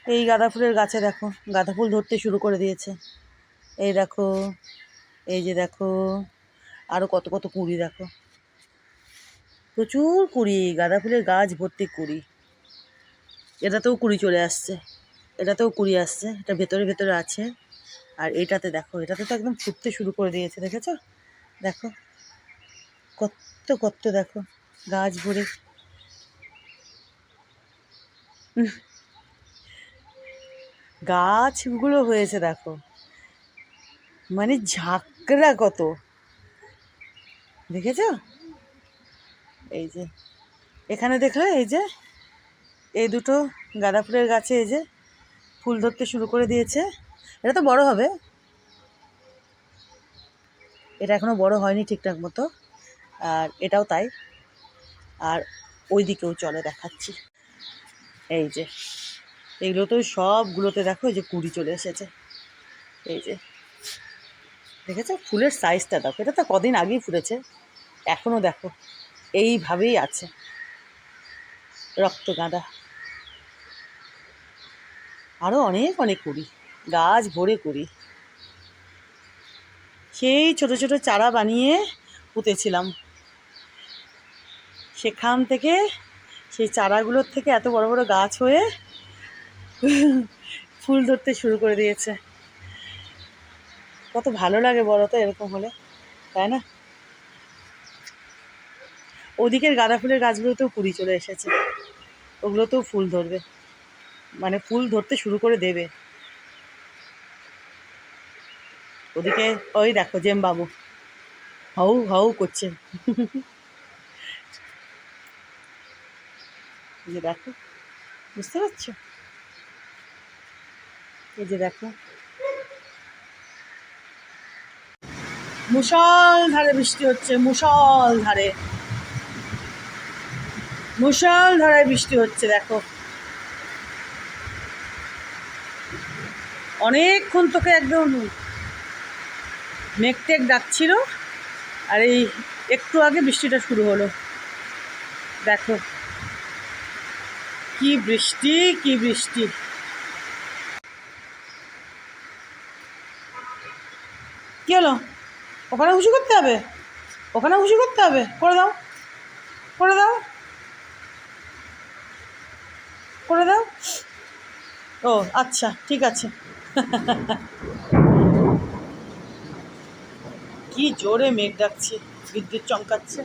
এই গাঁদা ফুলের গাছে দেখো গাঁদা ফুল ধরতে শুরু করে দিয়েছে। এই দেখো, এই যে দেখো, আরও কত কত কুঁড়ি দেখো, প্রচুর কুঁড়ি, গাঁদা ফুলের গাছ ভর্তি কুঁড়ি। এটাতেও কুঁড়ি চলে আসছে, এটাতেও কুঁড়ি আসছে, এটা ভেতরে ভেতরে আছে। আর এটাতে দেখো, এটাতে তো একদম ফুটতে শুরু করে দিয়েছে, দেখেছো? দেখো কত কত, দেখো গাছ ভরে। গাছগুলো হয়েছে দেখো, মানে ঝাঁকড়া কত, দেখেছো? এই যে এখানে দেখলে, এই যে এই দুটো গাঁদা ফুলের গাছে এই যে ফুল ধরতে শুরু করে দিয়েছে। এটা তো বড় হবে, এটা এখনো বড় হয়নি ঠিকঠাক মতো, আর এটাও তাই। আর ওই দিকেও চলে দেখাচ্ছি, এই যে এইগুলো তো সবগুলোতে দেখো এই যে কুঁড়ি চলে এসেছে। এই যে দেখেছো ফুলের সাইজটা দেখো, এটা তো কদিন আগেই ফুটেছে, এখনো দেখো এইভাবেই আছে রক্ত গাঁদা। আরও অনেক অনেক কুঁড়ি, গাছ ভরে কুঁড়ি। সেই ছোট ছোট চারা বানিয়ে পুঁতেছিলাম, সেখান থেকে সেই চারাগুলোর থেকে এত বড় বড় গাছ হয়ে ফুল ধরতে শুরু করে দিয়েছে। কত ভালো লাগে বলো তো এরকম হলে, তাই না? ওদিকের গাঁদা ফুলের গাছগুলোতেও কুঁড়ি চলে এসেছে, ওগুলোতেও ফুল ধরবে, মানে ফুল ধরতে শুরু করে দেবে। ওদিকে ওই দেখো জেম বাবু হাউ হাউ করছে। এই যে দেখো, বুঝতে পারছো? এই যে দেখো, মুষলধারে বৃষ্টি হচ্ছে, মুষলধারে মুষলধারে বৃষ্টি হচ্ছে দেখো। অনেকক্ষণ তোকে একদম মেঘ টেঘ ডাকছিল, আর এই একটু আগে বৃষ্টিটা শুরু হলো। দেখো কি বৃষ্টি, কি বৃষ্টি। কি হলো? ওখানে খুশি করতে হবে, ওখানে খুশি করতে হবে, করে দাও, করে দাও, করে দাও। ও আচ্ছা ঠিক আছে। কি জোরে মেঘ ডাকছে, বিদ্যুৎ চমকাচ্ছে।